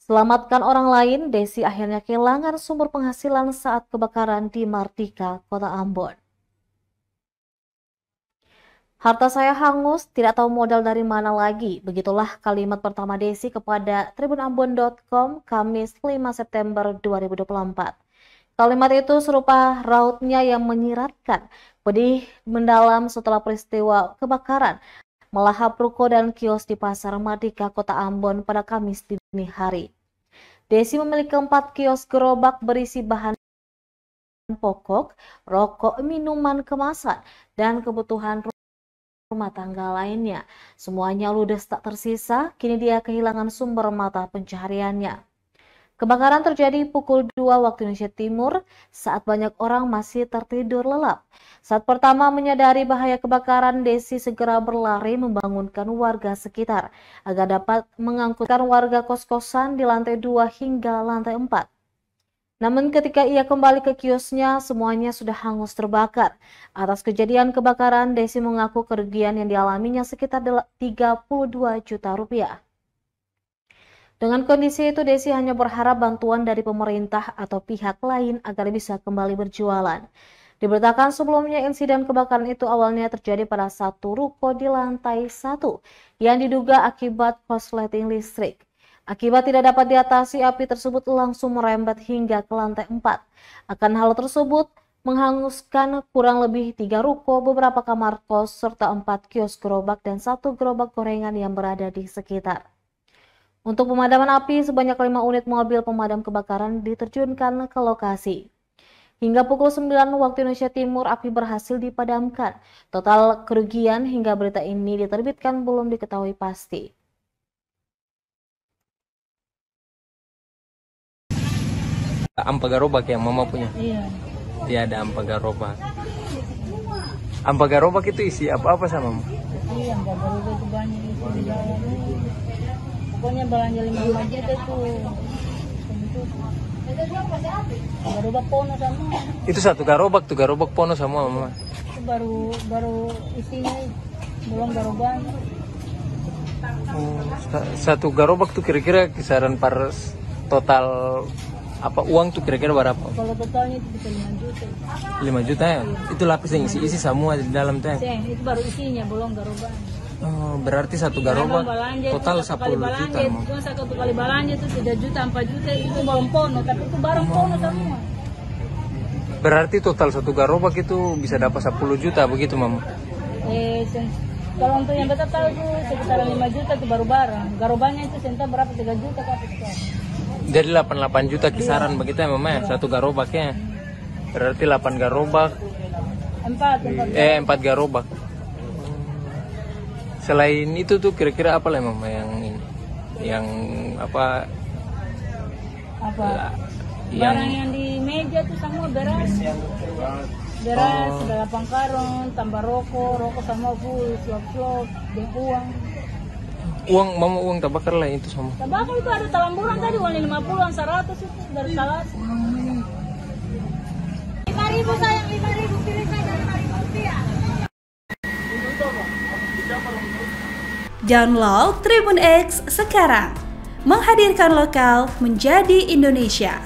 Selamatkan orang lain, Desi akhirnya kehilangan sumber penghasilan saat kebakaran di Mardika, Kota Ambon. Harta saya hangus, tidak tahu modal dari mana lagi. Begitulah kalimat pertama Desi kepada tribunambon.com Kamis 5 September 2024. Kalimat itu serupa rautnya yang menyiratkan pedih mendalam setelah peristiwa kebakaran melahap ruko dan kios di Pasar Mardika, Kota Ambon pada Kamis dini hari. Desi memiliki 4 kios gerobak berisi bahan pokok, rokok, minuman kemasan, dan kebutuhan rumah tangga lainnya. Semuanya ludes tak tersisa, kini dia kehilangan sumber mata pencahariannya. Kebakaran terjadi pukul 2 waktu Indonesia Timur saat banyak orang masih tertidur lelap. Saat pertama menyadari bahaya kebakaran, Desi segera berlari membangunkan warga sekitar agar dapat mengangkutkan warga kos-kosan di lantai 2 hingga lantai 4. Namun ketika ia kembali ke kiosnya, semuanya sudah hangus terbakar. Atas kejadian kebakaran, Desi mengaku kerugian yang dialaminya sekitar 32 juta rupiah. Dengan kondisi itu, Desi hanya berharap bantuan dari pemerintah atau pihak lain agar bisa kembali berjualan. Diberitakan sebelumnya insiden kebakaran itu awalnya terjadi pada satu ruko di lantai 1 yang diduga akibat korsleting listrik. Akibat tidak dapat diatasi, api tersebut langsung merembet hingga ke lantai 4. Akan hal tersebut menghanguskan kurang lebih 3 ruko, beberapa kamar kos, serta 4 kios gerobak dan 1 gerobak gorengan yang berada di sekitar. Untuk pemadaman api, sebanyak 5 unit mobil pemadam kebakaran diterjunkan ke lokasi. Hingga pukul 9 waktu Indonesia Timur, api berhasil dipadamkan. Total kerugian hingga berita ini diterbitkan belum diketahui pasti. Ampa garobak yang mama punya? Iya. Iya, ada ampa garobak. Ampa garobak itu isi apa-apa sama mama? Iya, ampa garobak itu banyak itu di dalam. Pokoknya belanja 5 juta tuh. Garobak pono sama. Itu satu garobak tuh, garobak pono sama mama. Itu baru isinya, belum garobaknya. Satu garobak tuh kira-kira kisaran per total apa uang tuh kira-kira berapa? Kalau totalnya itu bisa 5 juta. 5 juta ya? Itu lapis yang isi semua di dalam tuh ya? Itu baru isinya, belum garobaknya. Oh, berarti satu garobak total 10 juta. Satu kali belanja itu 3 juta, 4 juta itu belum pono, tapi itu barang pono semua. Berarti total satu garobak itu bisa dapat 10 juta begitu, Mama? Kalau untuk yang betul tahu itu sekitar 5 juta itu baru barang. Garobaknya itu sentak berapa, 3 juta kapit. Jadi 88 juta kisaran begitu ya, Mama? Satu garobaknya. Berarti 8 garobak. 4 garobak. Selain itu tuh kira-kira apa lah Mama yang apa? Barang yang di meja tuh semua beras, ada 8 karung, tambah rokok sama full, slop, dan uang. Mama uang tabakar lah itu sama. Tabakar itu ada talamburan tadi, uang 50-an, 100 itu dari salas. 5.000 sayang, 5.000 pilih saja 5.000 rupiah. Download Tribun X sekarang, menghadirkan lokal menjadi Indonesia.